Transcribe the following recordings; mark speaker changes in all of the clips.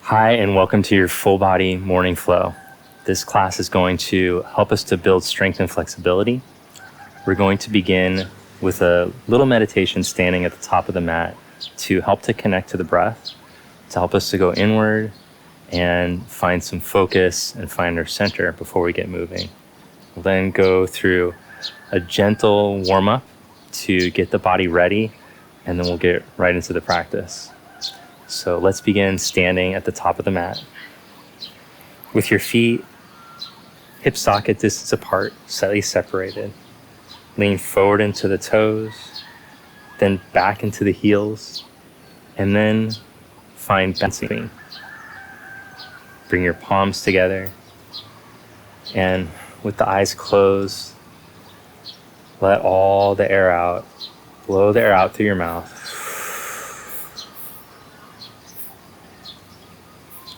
Speaker 1: Hi, and welcome to your full body morning flow. This class is going to help us to build strength and flexibility. We're going to begin with a little meditation standing at the top of the mat to help to connect to the breath, to help us to go inward and find some focus and find our center before we get moving. We'll then go through a gentle warm-up to get the body ready, and then we'll get right into the practice. So let's begin standing at the top of the mat with your feet hip socket distance apart, slightly separated. Lean forward into the toes, then back into the heels, and then find balancing. Bring your palms together, and with the eyes closed, let all the air out. Blow the air out through your mouth.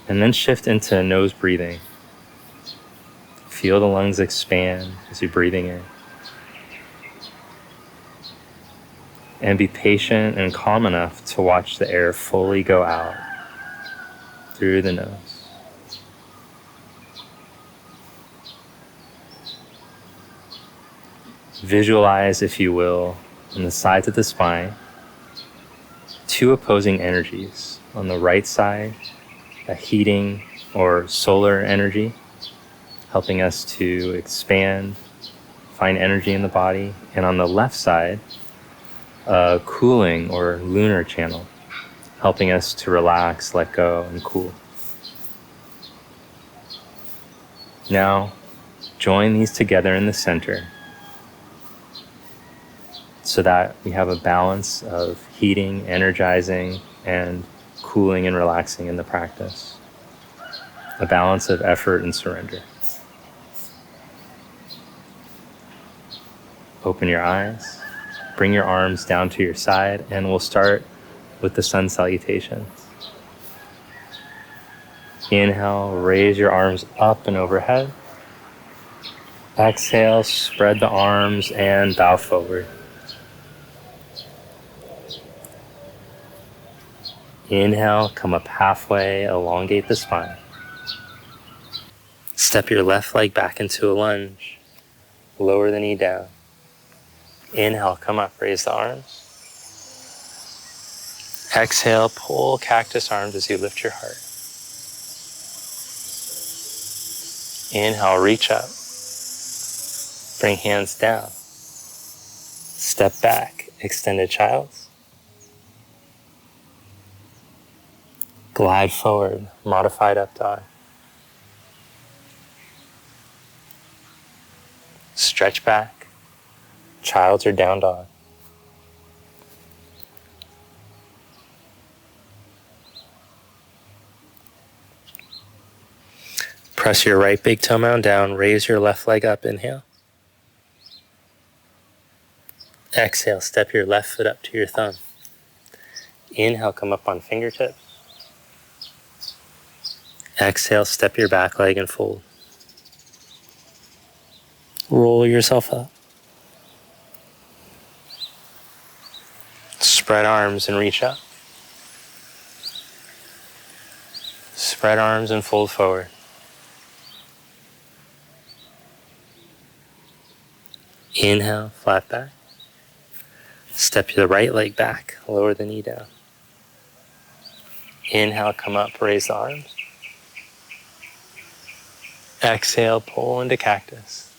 Speaker 1: And then shift into nose breathing. Feel the lungs expand as you're breathing in. And be patient and calm enough to watch the air fully go out through the nose. Visualize, if you will, on the sides of the spine, two opposing energies. On the right side, a heating or solar energy, helping us to expand, find energy in the body. And on the left side, a cooling or lunar channel, helping us to relax, let go, and cool. Now, join these together in the center so that we have a balance of heating, energizing, and cooling and relaxing in the practice. A balance of effort and surrender. Open your eyes, bring your arms down to your side, and we'll start with the sun salutations. Inhale, raise your arms up and overhead. Exhale, spread the arms and bow forward. Inhale, come up halfway, elongate the spine. Step your left leg back into a lunge. Lower the knee down. Inhale, come up, raise the arms. Exhale, pull cactus arms as you lift your heart. Inhale, reach up. Bring hands down. Step back, extended child's. Glide forward, modified up dog. Stretch back, child's or down dog. Press your right big toe mound down, raise your left leg up, inhale. Exhale, step your left foot up to your thumb. Inhale, come up on fingertips. Exhale, step your back leg and fold. Roll yourself up. Spread arms and reach up. Spread arms and fold forward. Inhale, flat back. Step your right leg back, lower the knee down. Inhale, come up, raise the arms. Exhale, pull into cactus.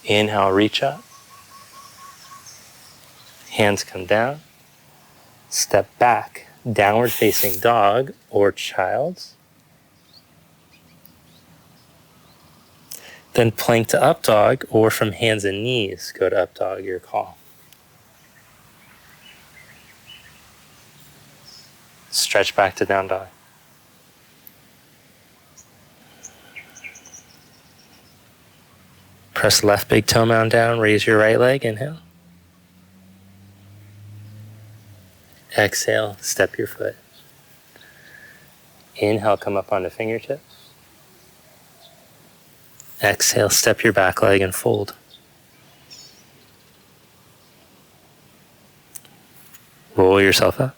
Speaker 1: Inhale, reach up. Hands come down. Step back, downward facing dog or child's. Then plank to up dog, or from hands and knees, go to up dog, your call. Stretch back to down dog. Press left big toe mound down, raise your right leg, inhale. Exhale, step your foot. Inhale, come up onto fingertips. Exhale, step your back leg and fold. Roll yourself up.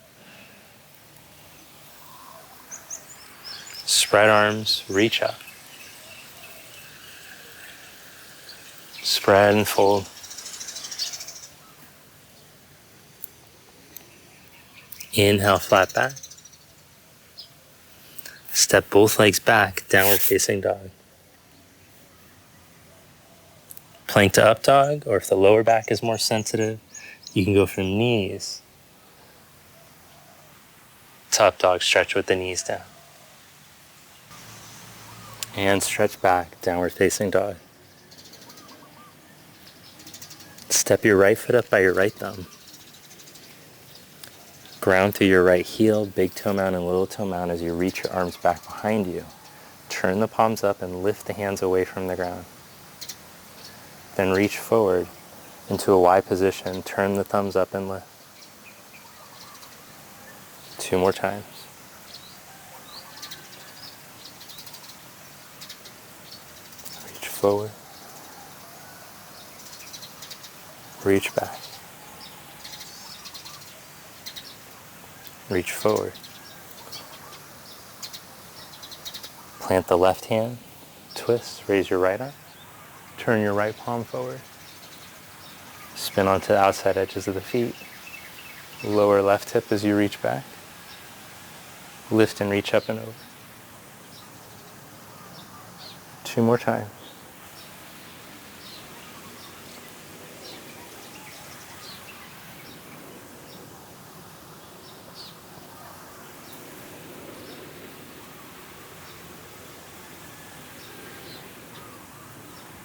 Speaker 1: Spread arms, reach up. Spread and fold. Inhale, flat back. Step both legs back, downward facing dog. Plank to up dog, or if the lower back is more sensitive, you can go from knees to up dog, stretch with the knees down. And stretch back, downward facing dog. Step your right foot up by your right thumb. Ground through your right heel, big toe mound and little toe mound as you reach your arms back behind you. Turn the palms up and lift the hands away from the ground. Then reach forward into a Y position. Turn the thumbs up and lift. 2 more times. Reach forward. Reach back. Reach forward. Plant the left hand, twist, raise your right arm, turn your right palm forward, spin onto the outside edges of the feet, lower left hip as you reach back, lift and reach up and over. 2 more times.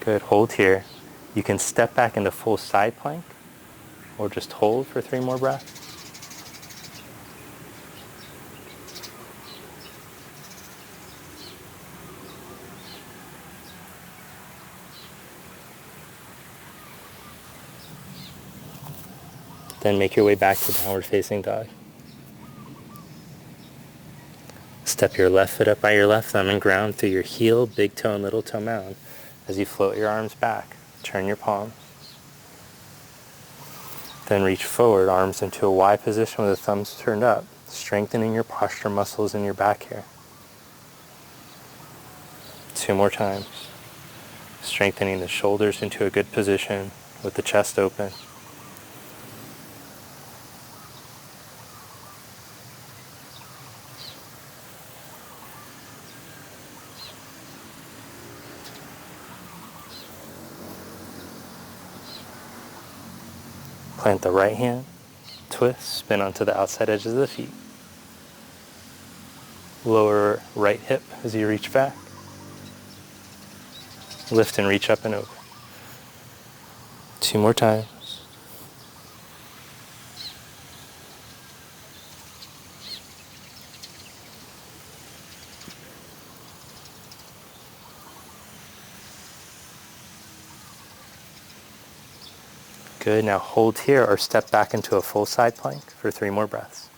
Speaker 1: Good, hold here. You can step back into full side plank or just hold for 3 more breaths. Then make your way back to downward facing dog. Step your left foot up by your left thumb and ground through your heel, big toe, and little toe mound. As you float your arms back, turn your palms. Then reach forward, arms into a Y position with the thumbs turned up, strengthening your posture muscles in your back here. 2 more times. Strengthening the shoulders into a good position with the chest open. Plant the right hand, twist, spin onto the outside edges of the feet. Lower right hip as you reach back. Lift and reach up and over. 2 more times. Good, now hold here or step back into a full side plank for 3 more breaths.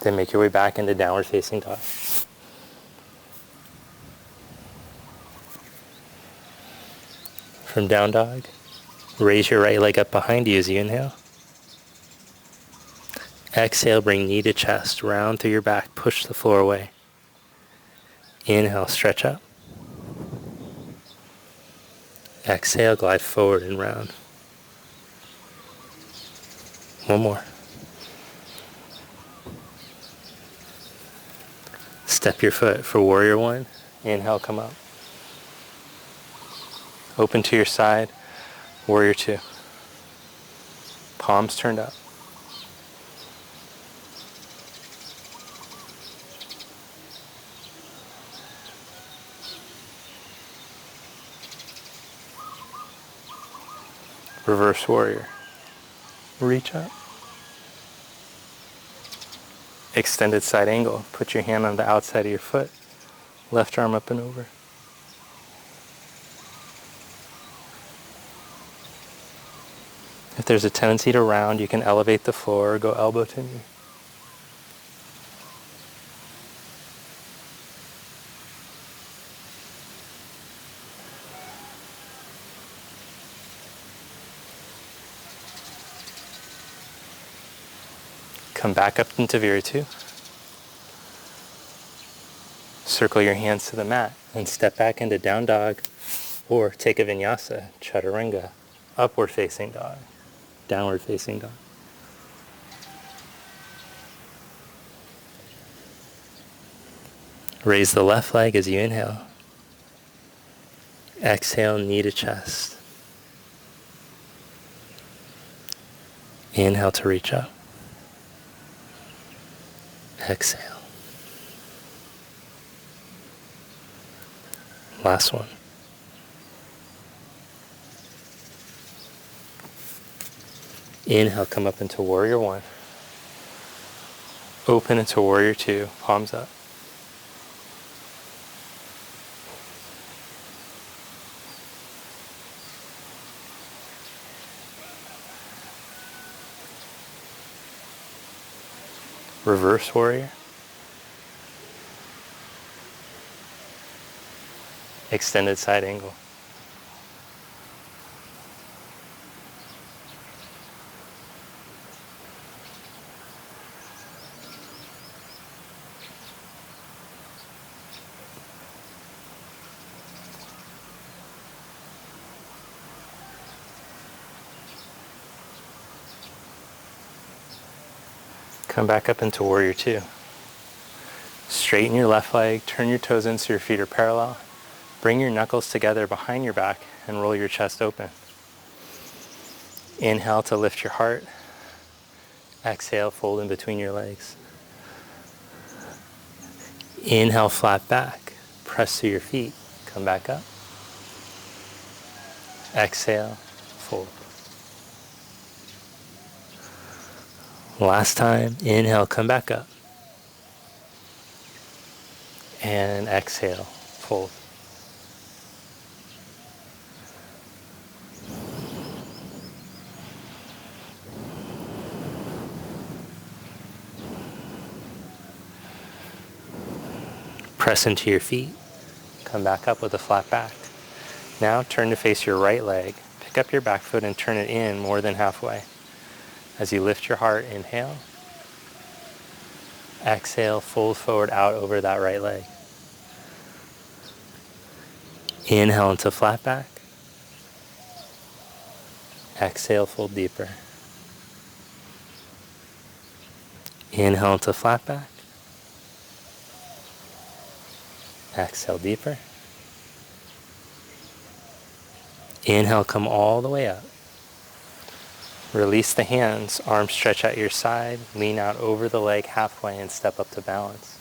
Speaker 1: Then make your way back into downward facing dog. From down dog, raise your right leg up behind you as you inhale. Exhale, bring knee to chest, round through your back, push the floor away. Inhale, stretch up. Exhale, glide forward and round. 1 more. Step your foot for warrior 1. Inhale, come up. Open to your side, warrior 2. Palms turned up. Reverse warrior. Reach up. Extended side angle. Put your hand on the outside of your foot. Left arm up and over. If there's a tendency to round, you can elevate the floor or go elbow to knee. Come back up into Viratu. Circle your hands to the mat and step back into down dog, or take a vinyasa, chaturanga, upward facing dog, downward facing dog. Raise the left leg as you inhale. Exhale, knee to chest. Inhale to reach up. Exhale. Last one. Inhale, come up into warrior one. Open into warrior two, palms up. Reverse warrior. Extended side angle. Come back up into warrior two. Straighten your left leg, turn your toes in so your feet are parallel. Bring your knuckles together behind your back and roll your chest open. Inhale to lift your heart. Exhale, fold in between your legs. Inhale, flat back. Press through your feet. Come back up. Exhale, fold. Last time, inhale, come back up. And exhale, fold. Press into your feet. Come back up with a flat back. Now turn to face your right leg. Pick up your back foot and turn it in more than halfway. As you lift your heart, inhale. Exhale, fold forward out over that right leg. Inhale into flat back. Exhale, fold deeper. Inhale into flat back. Exhale deeper. Inhale, come all the way up. Release the hands, arms stretch at your side, lean out over the leg halfway and step up to balance.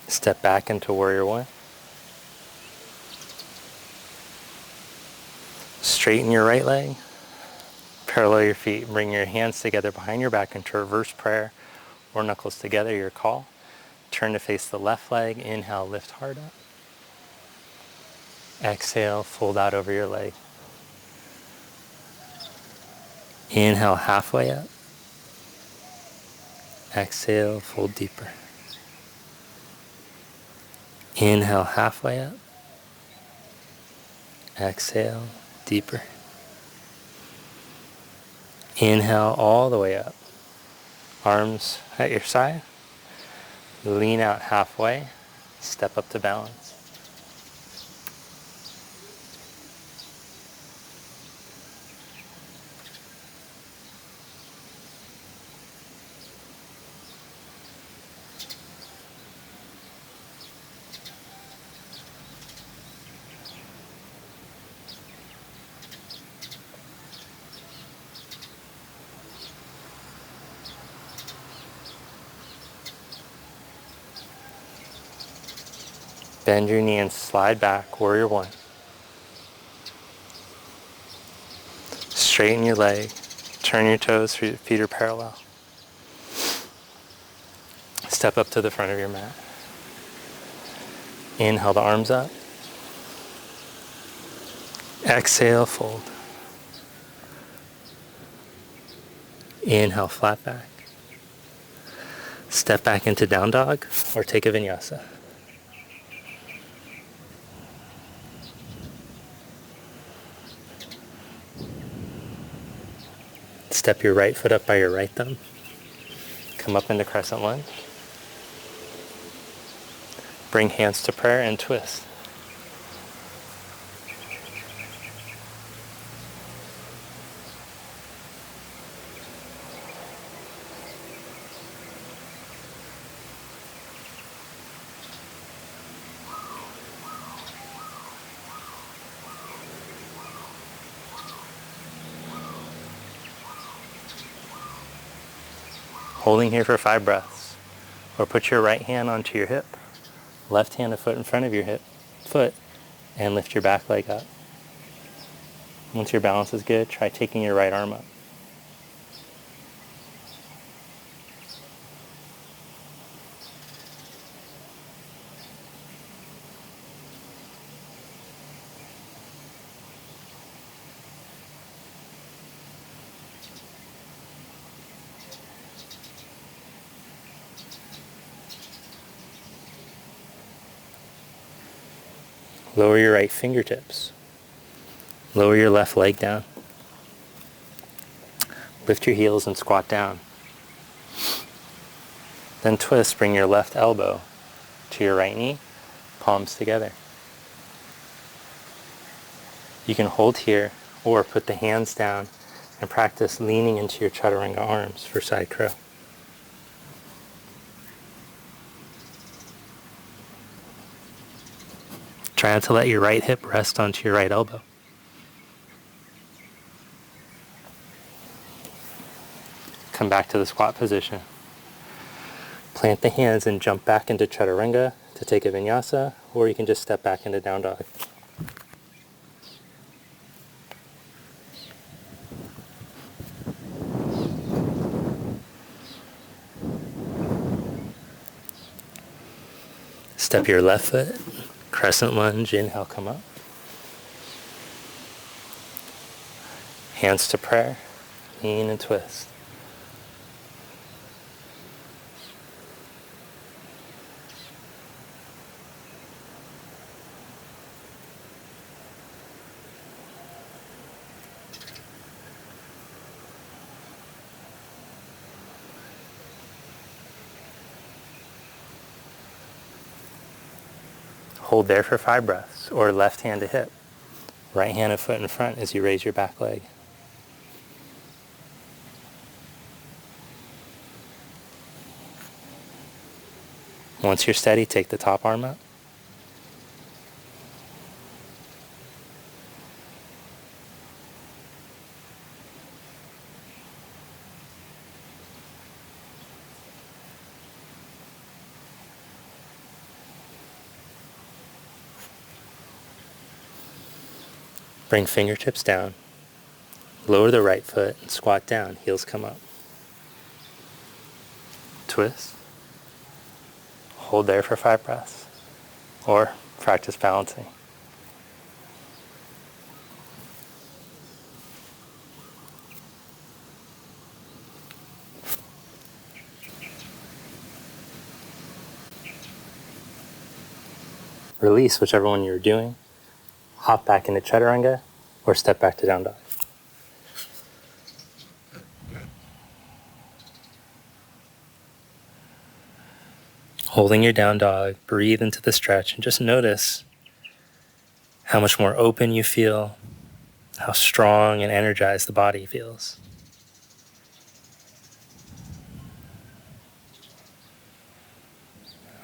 Speaker 1: Step back into warrior one. Straighten your right leg. Parallel your feet. Bring your hands together behind your back into reverse prayer or knuckles together, your call. Turn to face the left leg. Inhale, lift heart up. Exhale, fold out over your leg. Inhale, halfway up. Exhale, fold deeper. Inhale, halfway up. Exhale, deeper. Inhale all the way up. Arms at your side. Lean out halfway. Step up to balance. Bend your knee and slide back, warrior one. Straighten your leg, Turn your toes so your feet are parallel. Step up to the front of your mat. Inhale the arms up. Exhale, fold. Inhale, flat back. Step back into down dog or take a vinyasa. Step your right foot up by your right thumb. Come up into crescent lunge. Bring hands to prayer and twist. Holding here for 5 breaths. Or put your right hand onto your hip, left hand a foot in front of your foot, and lift your back leg up. Once your balance is good, try taking your right arm up. Lower your right fingertips. Lower your left leg down. Lift your heels and squat down. Then twist, bring your left elbow to your right knee, palms together. You can hold here or put the hands down and practice leaning into your chaturanga arms for side crow. Try not to let your right hip rest onto your right elbow. Come back to the squat position. Plant the hands and jump back into chaturanga to take a vinyasa, or you can just step back into down dog. Step your left foot, crescent lunge, inhale, come up. Hands to prayer, lean and twist. Hold there for 5 breaths, or left hand to hip. Right hand a foot in front as you raise your back leg. Once you're steady, take the top arm up. Bring fingertips down. Lower the right foot and squat down. Heels come up. Twist. Hold there for 5 breaths. Or practice balancing. Release whichever one you're doing. Hop back into chaturanga or step back to down dog. Holding your down dog, breathe into the stretch and just notice how much more open you feel, how strong and energized the body feels.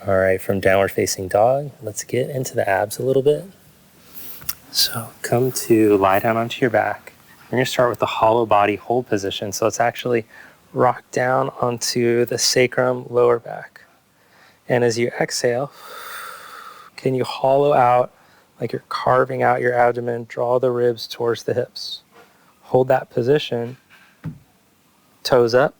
Speaker 1: All right, from downward facing dog, let's get into the abs a little bit. So come to lie down onto your back. We're going to start with the hollow body hold position. So let's actually rock down onto the sacrum, lower back. And as you exhale, can you hollow out like you're carving out your abdomen, draw the ribs towards the hips. Hold that position
Speaker 2: Toes up,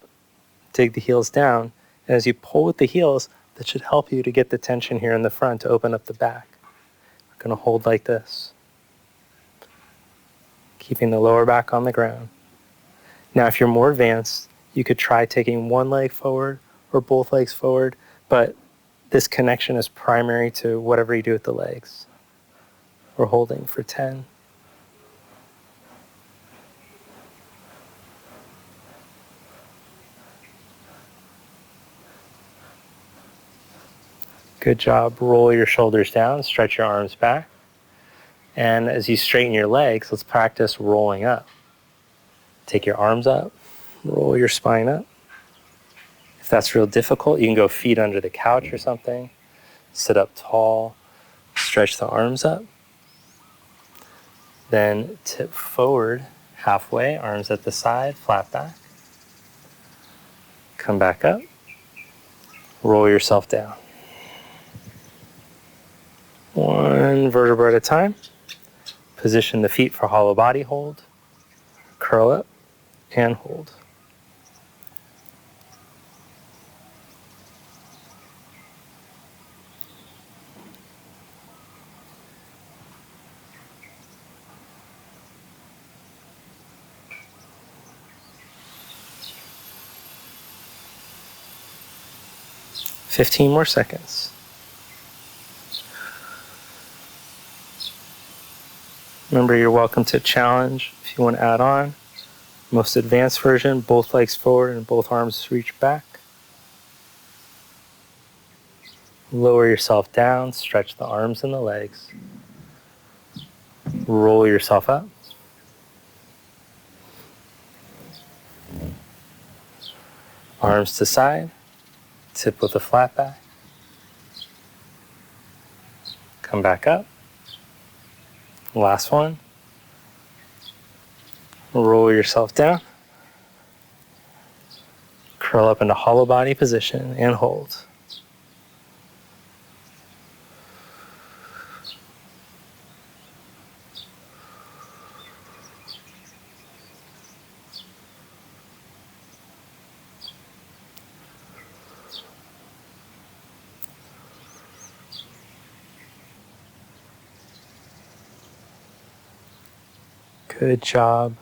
Speaker 2: dig the heels down. And as you pull with the heels, that should help you to get the tension here in the front to open up the back. We're going to hold like this, keeping the lower back on the ground. Now, if you're more advanced, you could try taking one leg forward or both legs forward, but this connection is primary to whatever you do with the legs. We're holding for 10. Good job. Roll your shoulders down, stretch your arms back. And as you straighten your legs, let's practice rolling up. Take your arms up, roll your spine up. If that's real difficult, you can go feet under the couch or something. Sit up tall, stretch the arms up. Then tip forward halfway, arms at the side, flat back. Come back up, roll yourself down. One vertebra at a time. Position the feet for hollow body hold. Curl up and hold. Fifteen more seconds. Remember, you're welcome to challenge if you want to add on. Most advanced version, both legs forward and both arms reach back. Lower yourself down, stretch the arms and the legs. Roll yourself up. Arms to side, tip with a flat back. Come back up. Last one. Roll yourself down. Curl up into hollow body position and hold. Good job.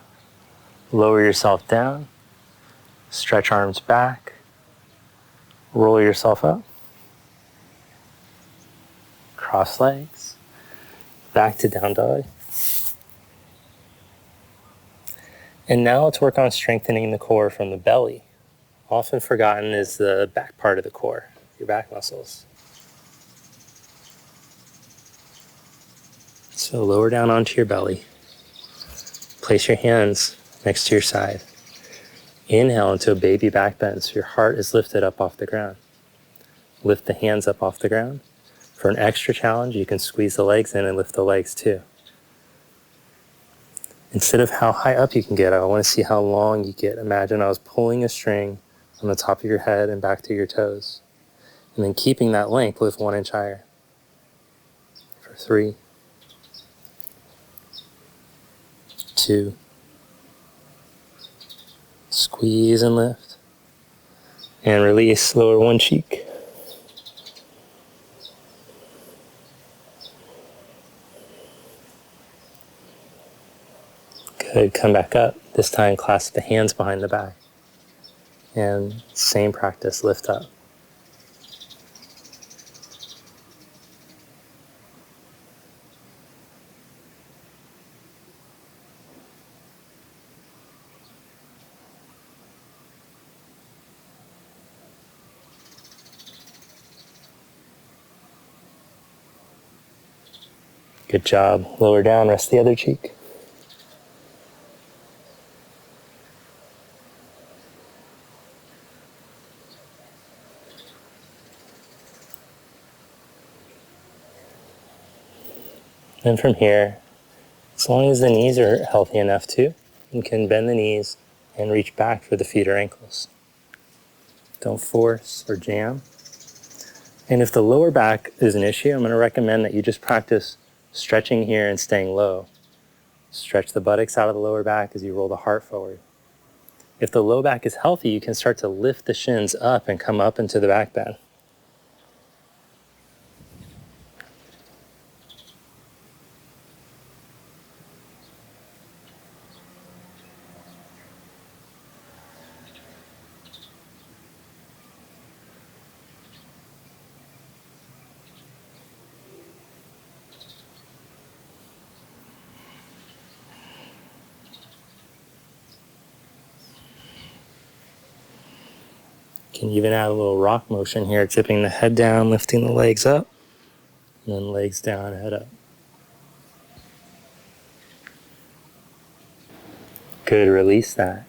Speaker 2: Lower yourself down. Stretch arms back. Roll yourself up. Cross legs. Back to down dog. And now let's work on strengthening the core from the belly. Often forgotten is the back part of the core, your back muscles. So lower down onto your belly. Place your hands next to your side. Inhale into a baby back bend so your heart is lifted up off the ground. Lift the hands up off the ground. For an extra challenge, you can squeeze the legs in and lift the legs too. Instead of how high up you can get, I want to see how long you get. Imagine I was pulling a string on the top of your head and back to your toes. And then keeping that length, lift 1 inch higher. For 3, 2, squeeze and lift, and release, lower one cheek. Good, come back up. This time clasp the hands behind the back. And same practice, lift up. Good job. Lower down, rest the other cheek. And from here, as long as the knees are healthy enough too, you can bend the knees and reach back for the feet or ankles. Don't force or jam. And if the lower back is an issue, I'm going to recommend that you just practice stretching here and staying low. Stretch the buttocks out of the lower back as you roll the heart forward. If the low back is healthy, you can start to lift the shins up and come up into the back bend. You can even add a little rock motion here, tipping the head down, lifting the legs up, and then legs down, head up. Good, release that.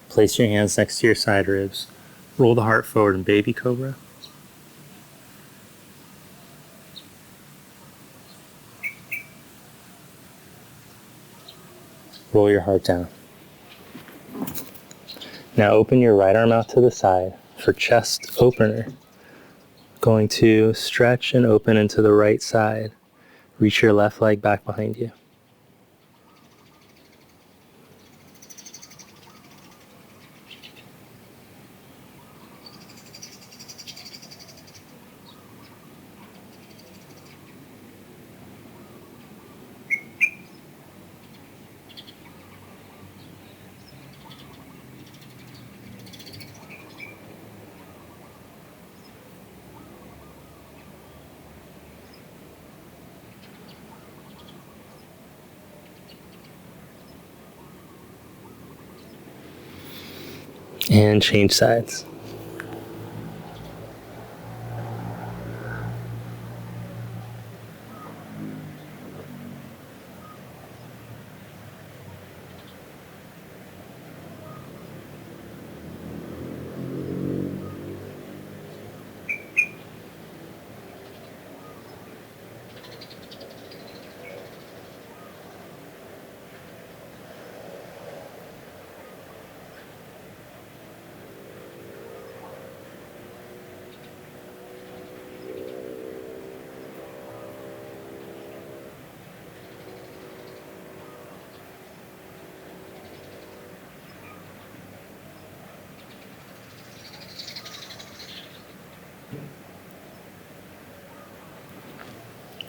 Speaker 2: Place your hands next to your side ribs. Roll the heart forward in baby cobra. Roll your heart down. Now open your right arm out to the side for chest opener. Going to stretch and open into the right side. Reach your left leg back behind you. And change sides.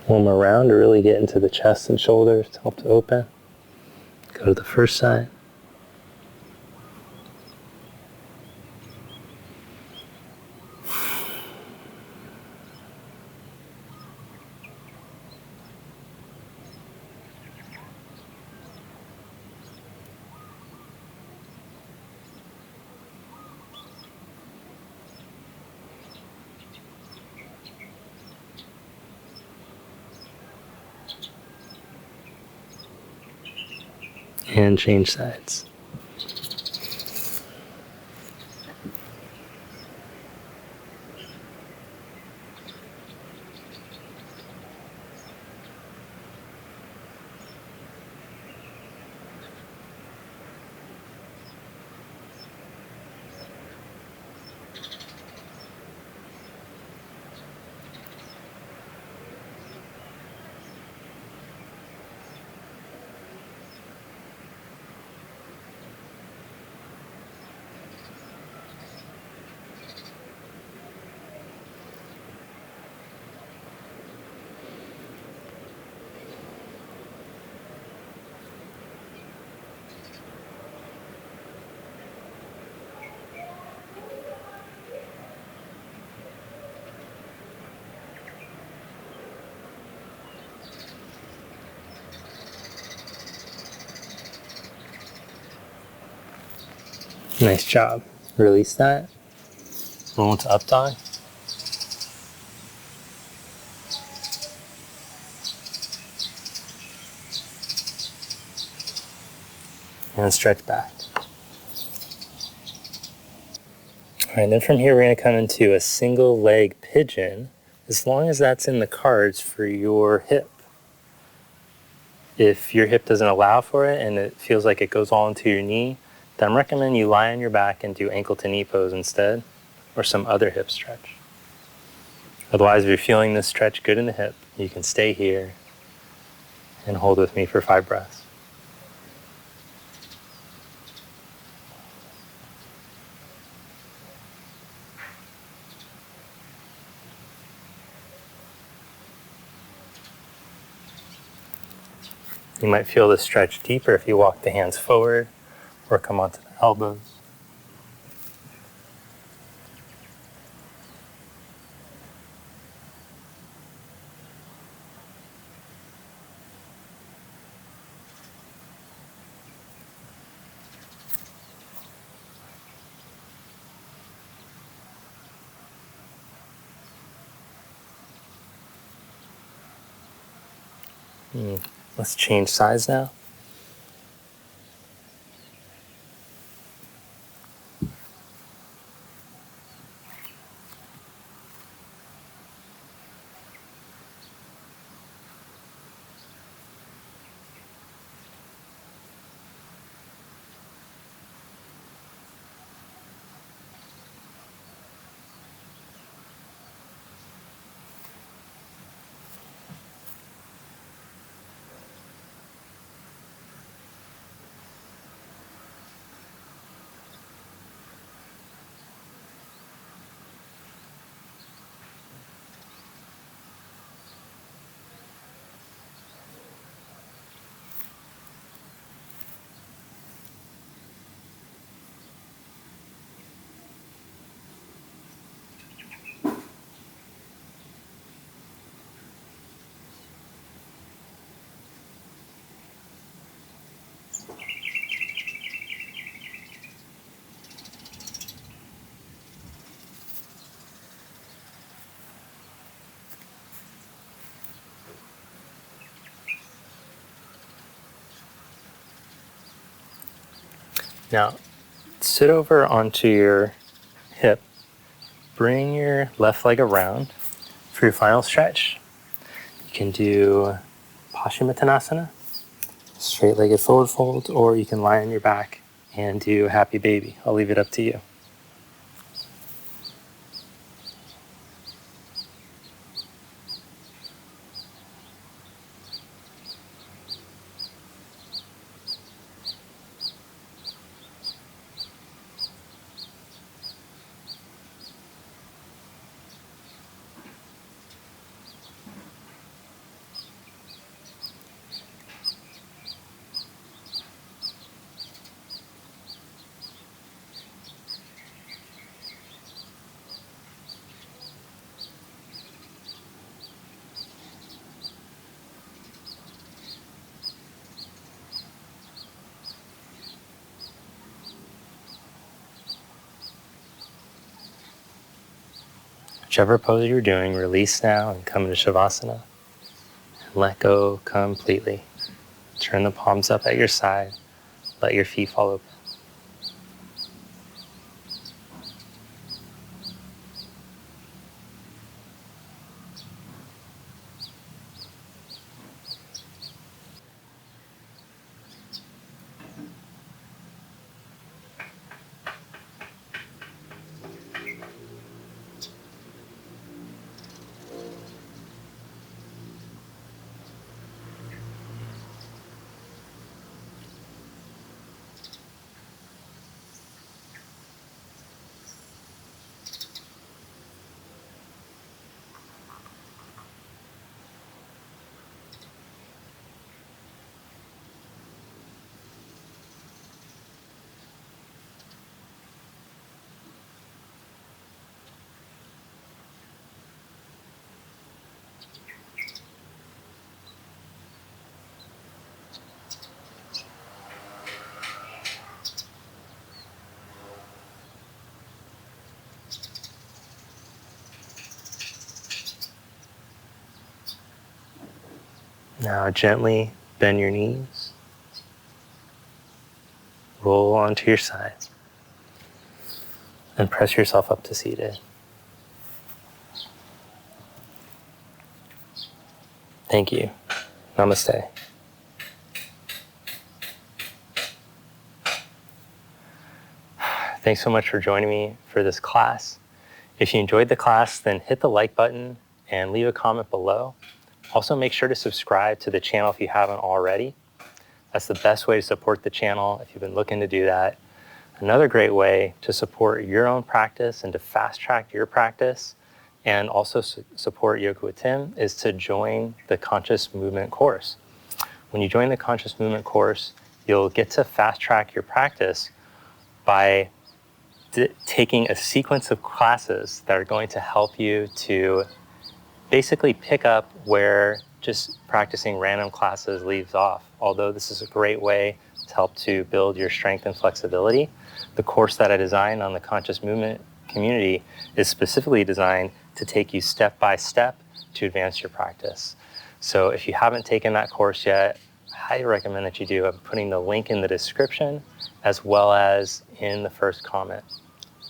Speaker 2: One more round to really get into the chest and shoulders to help to open. Go to the first side. And change sides. Nice job. Release that. Roll into up dog. And stretch back. All right, then from here we're going to come into a single leg pigeon, as long as that's in the cards for your hip. If your hip doesn't allow for it and it feels like it goes all into your knee, then I recommend you lie on your back and do ankle to knee pose instead, or some other hip stretch. Otherwise, if you're feeling this stretch good in the hip, you can stay here and hold with me for 5 breaths. You might feel the stretch deeper if you walk the hands forward or come onto the elbows. Let's change sides now. Now, sit over onto your hip. Bring your left leg around for your final stretch. You can do Paschimottanasana, straight-legged forward fold, or you can lie on your back and do Happy Baby. I'll leave it up to you. Whichever pose you're doing, release now and come into Shavasana. And let go completely. Turn the palms up at your side. Let your feet fall open. Now gently bend your knees. Roll onto your side. And press yourself up to seated. Thank you. Namaste. Thanks so much for joining me for this class. If you enjoyed the class, then hit the like button and leave a comment below. Also, make sure to subscribe to the channel if you haven't already. That's the best way to support the channel if you've been looking to do that. Another great way to support your own practice and to fast track your practice and also support Yoga with Tim is to join the Conscious Movement course. when you join the conscious movement course, you'll get to fast track your practice by taking a sequence of classes that are going to help you to basically pick up where just practicing random classes leaves off. Although this is a great way to help to build your strength and flexibility, the course that I designed on the conscious movement community is specifically designed to take you step by step to advance your practice. So if you haven't taken that course yet, I highly recommend that you do. I'm putting the link in the description as well as in the first comment.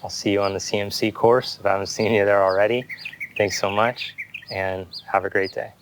Speaker 2: I'll see you on the CMC course if I haven't seen you there already. Thanks so much and have a great day.